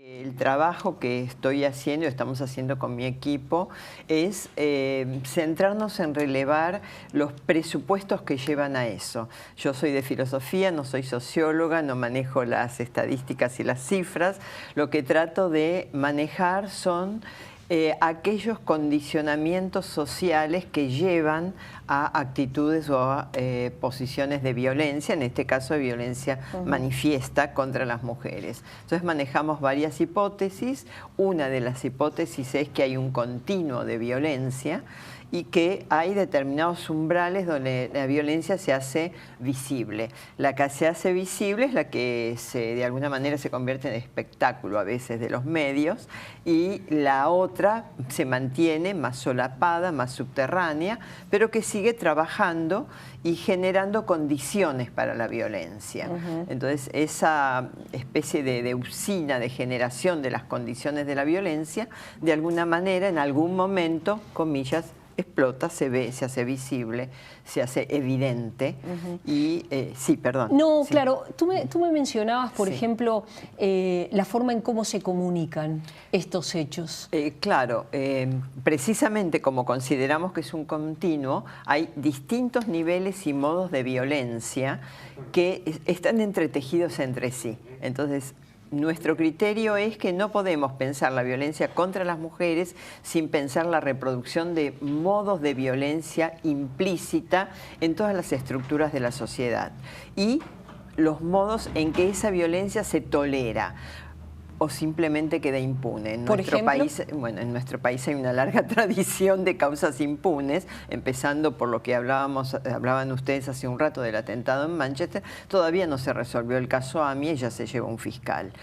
El trabajo que estoy haciendo, estamos haciendo con mi equipo, es centrarnos en relevar los presupuestos que llevan a eso. Yo soy de filosofía, no soy socióloga, no manejo las estadísticas y las cifras. Lo que trato de manejar son aquellos condicionamientos sociales que llevan a actitudes o a posiciones de violencia, en este caso de violencia manifiesta contra las mujeres. Entonces manejamos varias hipótesis. Una de las hipótesis es que hay un continuo de violencia y que hay determinados umbrales donde la violencia se hace visible. La que se hace visible es la que de alguna manera se convierte en espectáculo a veces de los medios, y la otra se mantiene más solapada, más subterránea, pero que sigue trabajando y generando condiciones para la violencia. Entonces, esa especie de usina de generación de las condiciones de la violencia, de alguna manera, en algún momento, comillas, explota, se ve, se hace visible, se hace evidente. Y sí, perdón. No, sí. Claro, tú me mencionabas, por ejemplo, la forma en cómo se comunican estos hechos. Claro, precisamente como consideramos que es un continuo, hay distintos niveles y modos de violencia que están entretejidos entre sí. Entonces, nuestro criterio es que no podemos pensar la violencia contra las mujeres sin pensar la reproducción de modos de violencia implícita en todas las estructuras de la sociedad y los modos en que esa violencia se tolera o simplemente queda impune. En nuestro país, bueno, en nuestro país hay una larga tradición de causas impunes, empezando por lo que hablaban ustedes hace un rato del atentado en Manchester. Todavía no se resolvió el caso AMIA y ya se lleva un fiscal.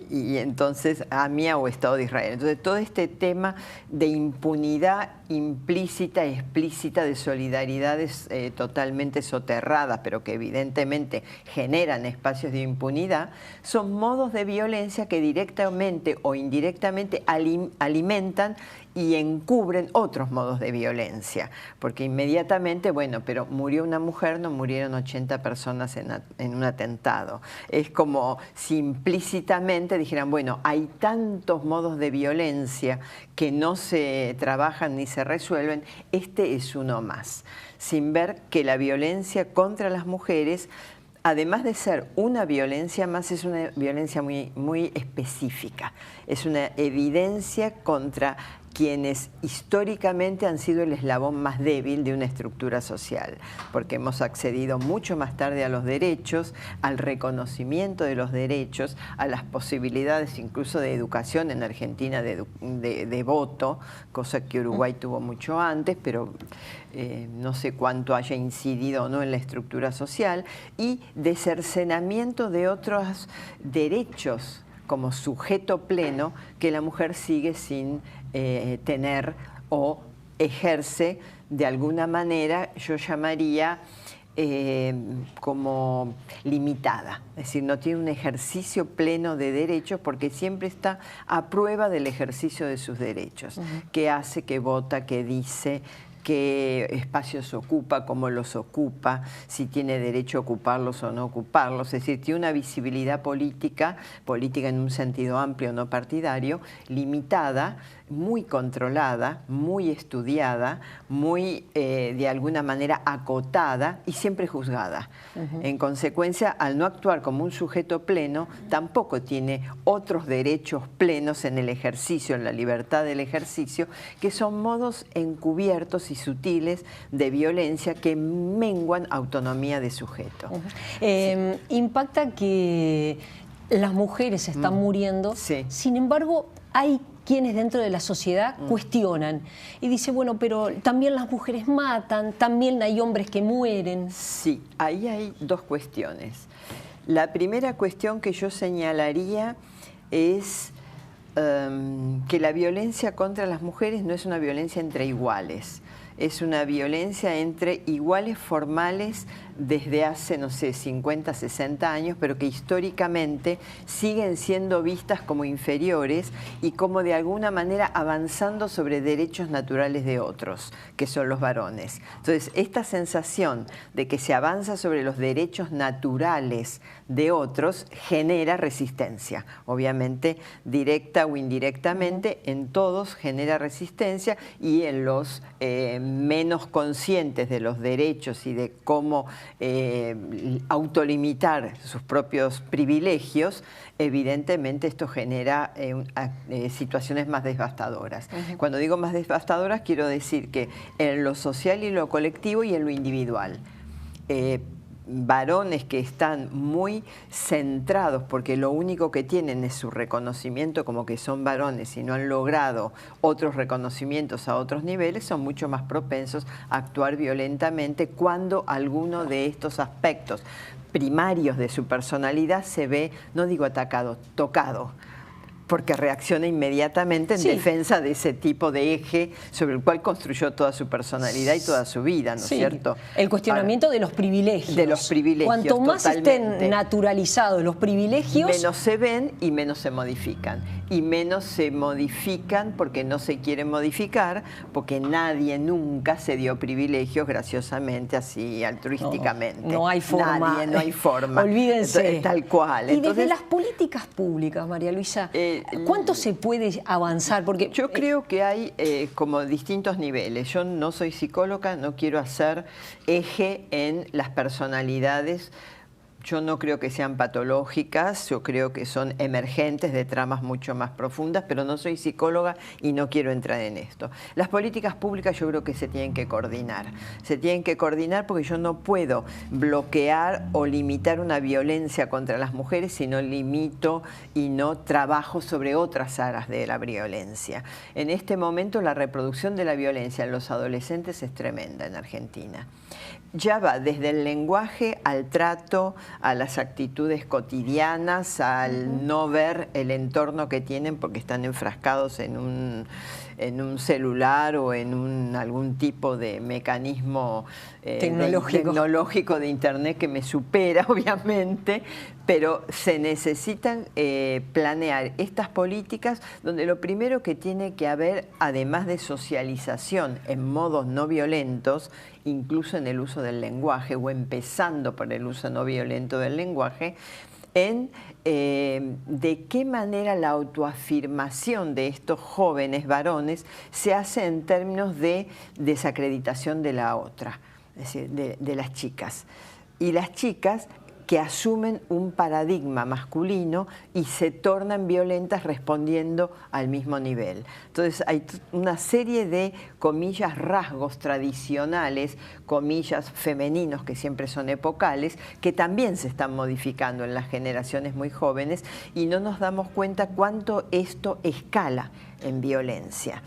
Y entonces, AMIA o Estado de Israel. Entonces, todo este tema de impunidad implícita y explícita, de solidaridades totalmente soterradas, pero que evidentemente generan espacios de impunidad, son modos de violencia que directamente o indirectamente alimentan y encubren otros modos de violencia. Porque inmediatamente, bueno, pero murió una mujer, no murieron 80 personas en un atentado. Es como si implícitamente dijeran, bueno, hay tantos modos de violencia que no se trabajan ni se resuelven, este es uno más. Sin ver que la violencia contra las mujeres, además de ser una violencia más, es una violencia muy específica. Es una evidencia contra quienes históricamente han sido el eslabón más débil de una estructura social, porque hemos accedido mucho más tarde a los derechos, al reconocimiento de los derechos, a las posibilidades incluso de educación en Argentina, de voto, cosa que Uruguay tuvo mucho antes, pero no sé cuánto haya incidido o no en la estructura social, y de cercenamiento de otros derechos como sujeto pleno que la mujer sigue sin tener o ejerce de alguna manera, yo llamaría como limitada. Es decir, no tiene un ejercicio pleno de derechos porque siempre está a prueba del ejercicio de sus derechos. ¿Qué hace, qué vota, qué dice? Qué espacios ocupa, cómo los ocupa, si tiene derecho a ocuparlos o no ocuparlos. Es decir, tiene una visibilidad política en un sentido amplio, no partidario, limitada, muy controlada, muy estudiada, muy de alguna manera acotada y siempre juzgada. En consecuencia, al no actuar como un sujeto pleno, tampoco tiene otros derechos plenos en el ejercicio, en la libertad del ejercicio, que son modos encubiertos y sutiles de violencia que menguan autonomía de sujeto. Impacta que las mujeres están muriendo, sin embargo hay quienes dentro de la sociedad cuestionan y dicen, bueno, pero también las mujeres matan, también hay hombres que mueren. Sí, ahí hay dos cuestiones. La primera cuestión que yo señalaría es que la violencia contra las mujeres no es una violencia entre iguales. Es una violencia entre iguales formales desde hace, no sé, 50, 60 años, pero que históricamente siguen siendo vistas como inferiores y como de alguna manera avanzando sobre derechos naturales de otros, que son los varones. Entonces, esta sensación de que se avanza sobre los derechos naturales de otros genera resistencia. Obviamente, directa o indirectamente, en todos genera resistencia, y en los menos conscientes de los derechos y de cómo autolimitar sus propios privilegios, evidentemente esto genera situaciones más devastadoras. Cuando digo más devastadoras, quiero decir que en lo social y lo colectivo y en lo individual. Varones que están muy centrados porque lo único que tienen es su reconocimiento como que son varones y no han logrado otros reconocimientos a otros niveles, son mucho más propensos a actuar violentamente cuando alguno de estos aspectos primarios de su personalidad se ve, no digo atacado, tocado, porque reacciona inmediatamente en defensa de ese tipo de eje sobre el cual construyó toda su personalidad y toda su vida, ¿no es cierto? El cuestionamiento de los privilegios. De los privilegios, cuanto más estén naturalizados los privilegios, menos se ven y menos se modifican. Y menos se modifican porque no se quieren modificar, porque nadie nunca se dio privilegios graciosamente, así altruísticamente. No hay forma. No hay forma. Olvídense. Entonces, tal cual. Y desde las políticas públicas, María Luisa, ¿cuánto se puede avanzar? Porque yo creo que hay como distintos niveles. Yo no soy psicóloga, no quiero hacer eje en las personalidades. Yo no creo que sean patológicas, yo creo que son emergentes de tramas mucho más profundas, pero no soy psicóloga y no quiero entrar en esto. Las políticas públicas yo creo que se tienen que coordinar. Se tienen que coordinar porque yo no puedo bloquear o limitar una violencia contra las mujeres si no limito y no trabajo sobre otras áreas de la violencia. En este momento la reproducción de la violencia en los adolescentes es tremenda en Argentina. Ya va desde el lenguaje al trato, a las actitudes cotidianas, al no ver el entorno que tienen porque están enfrascados en un celular o en algún tipo de mecanismo tecnológico de internet que me supera, obviamente, pero se necesitan planear estas políticas donde lo primero que tiene que haber, además de socialización en modos no violentos, incluso en el uso del lenguaje o empezando por el uso no violento del lenguaje, en de qué manera la autoafirmación de estos jóvenes varones se hace en términos de desacreditación de la otra, es decir, de las chicas. Y las chicas que asumen un paradigma masculino y se tornan violentas respondiendo al mismo nivel. Entonces hay una serie de, comillas, rasgos tradicionales, comillas, femeninos, que siempre son epocales, que también se están modificando en las generaciones muy jóvenes y no nos damos cuenta cuánto esto escala en violencia.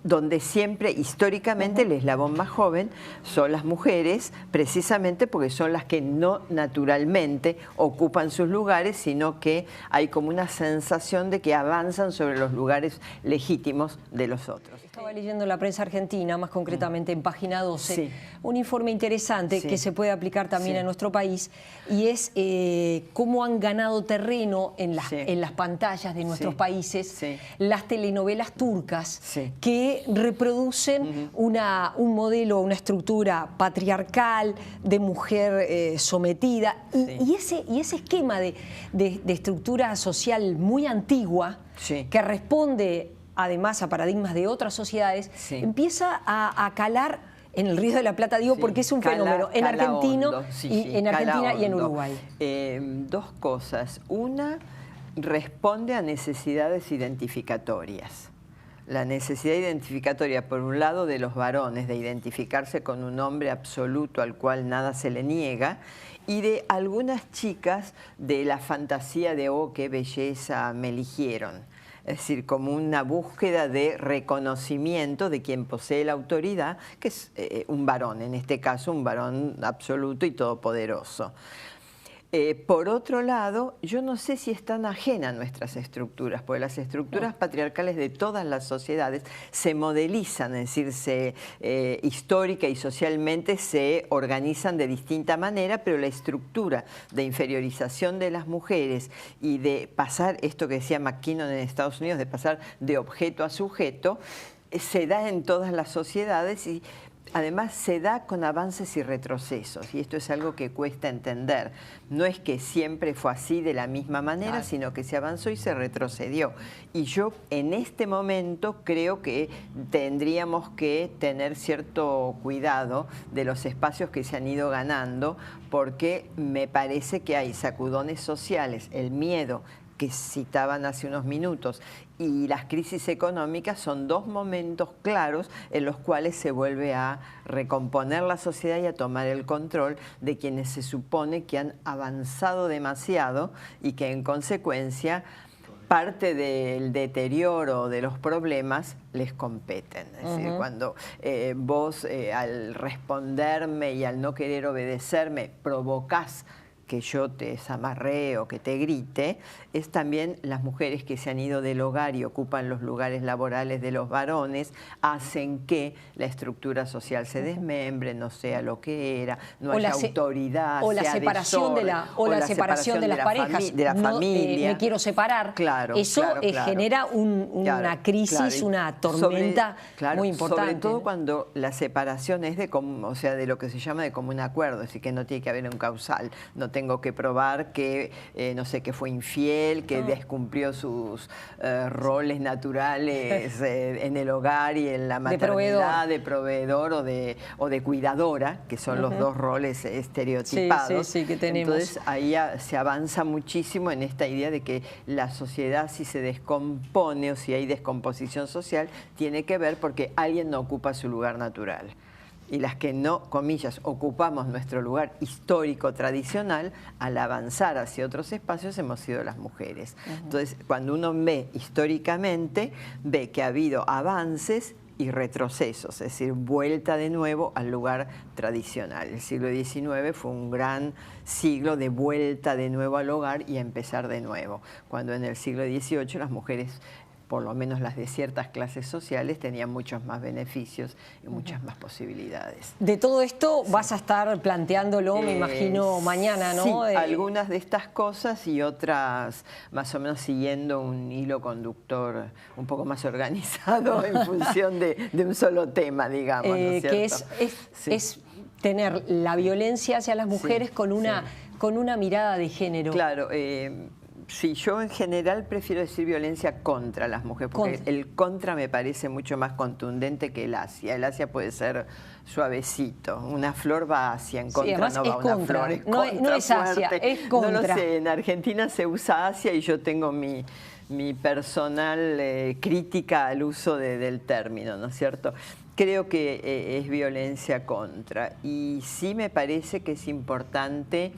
Donde siempre, históricamente, el eslabón más joven son las mujeres, precisamente porque son las que no naturalmente ocupan sus lugares, sino que hay como una sensación de que avanzan sobre los lugares legítimos de los otros. Estaba leyendo la prensa argentina, más concretamente en página 12, un informe interesante que se puede aplicar también a nuestro país, y es cómo han ganado terreno en las pantallas de nuestros países las telenovelas turcas que reproducen un modelo, una estructura patriarcal de mujer sometida, y ese esquema de estructura social muy antigua que responde además a paradigmas de otras sociedades, empieza a calar en el Río de la Plata, digo, porque es un fenómeno en Argentina y en Uruguay. Dos cosas. Una, responde a necesidades identificatorias. La necesidad identificatoria, por un lado, de los varones, de identificarse con un hombre absoluto al cual nada se le niega, y de algunas chicas de la fantasía de, oh, qué belleza me eligieron. Es decir, como una búsqueda de reconocimiento de quien posee la autoridad, que es un varón, en este caso un varón absoluto y todopoderoso. Por otro lado, yo no sé si es tan ajena a nuestras estructuras, porque las estructuras patriarcales de todas las sociedades se modelizan, es decir, histórica y socialmente se organizan de distinta manera, pero la estructura de inferiorización de las mujeres y de pasar, esto que decía McKinnon en Estados Unidos, de pasar de objeto a sujeto, se da en todas las sociedades y además se da con avances y retrocesos, y esto es algo que cuesta entender. No es que siempre fue así de la misma manera, sino que se avanzó y se retrocedió. Y yo en este momento creo que tendríamos que tener cierto cuidado de los espacios que se han ido ganando, porque me parece que hay sacudones sociales, el miedo que citaban hace unos minutos, y las crisis económicas son dos momentos claros en los cuales se vuelve a recomponer la sociedad y a tomar el control de quienes se supone que han avanzado demasiado y que en consecuencia parte del deterioro de los problemas les competen. Es decir, cuando vos al responderme y al no querer obedecerme provocás que yo te desamarree o que te grite, es también las mujeres que se han ido del hogar y ocupan los lugares laborales de los varones, hacen que la estructura social se desmembre, no sea lo que era, no haya autoridad, o la separación de la separación de las parejas, de la familia. Me quiero separar. Claro, eso claro. genera una crisis, una tormenta muy importante. Sobre todo cuando la separación es de lo que se llama de común acuerdo, es decir, que no tiene que haber un causal, no tengo que probar que, no sé, que fue infiel, que descumplió sus roles naturales en el hogar y en la maternidad, de proveedor o de cuidadora, que son los dos roles estereotipados. Sí, que tenemos. Entonces ahí se avanza muchísimo en esta idea de que la sociedad, si se descompone o si hay descomposición social, tiene que ver porque alguien no ocupa su lugar natural. Y las que no, comillas, ocupamos nuestro lugar histórico, tradicional, al avanzar hacia otros espacios hemos sido las mujeres. Entonces, cuando uno ve históricamente, ve que ha habido avances y retrocesos, es decir, vuelta de nuevo al lugar tradicional. El siglo XIX fue un gran siglo de vuelta de nuevo al hogar y a empezar de nuevo, cuando en el siglo XVIII las mujeres, por lo menos las de ciertas clases sociales, tenían muchos más beneficios y muchas más posibilidades. De todo esto vas a estar planteándolo, me imagino, mañana, ¿no? Sí, algunas de estas cosas y otras más o menos siguiendo un hilo conductor un poco más organizado en función de un solo tema, digamos, ¿no es cierto? Que es tener la violencia hacia las mujeres con una mirada de género. Claro, sí, yo en general prefiero decir violencia contra las mujeres, porque el contra me parece mucho más contundente que el hacia. El hacia puede ser suavecito, una flor va hacia, en contra no va una flor, es contra, no es hacia, es contra. No lo sé, en Argentina se usa hacia y yo tengo mi personal crítica al uso del término, ¿no es cierto? Creo que es violencia contra, y sí me parece que es importante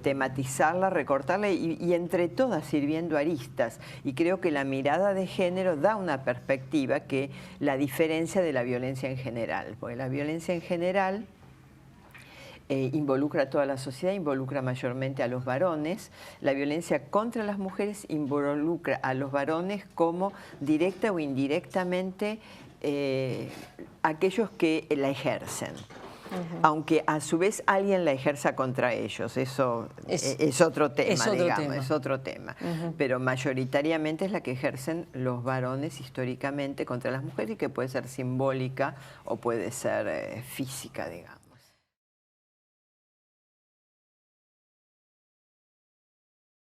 tematizarla, recortarla y entre todas ir viendo aristas. Y creo que la mirada de género da una perspectiva que la diferencia de la violencia en general, porque la violencia en general involucra a toda la sociedad, involucra mayormente a los varones. La violencia contra las mujeres involucra a los varones como directa o indirectamente aquellos que la ejercen. Aunque a su vez alguien la ejerza contra ellos, eso es otro tema, es otro tema. Pero mayoritariamente es la que ejercen los varones históricamente contra las mujeres, y que puede ser simbólica o puede ser física, digamos.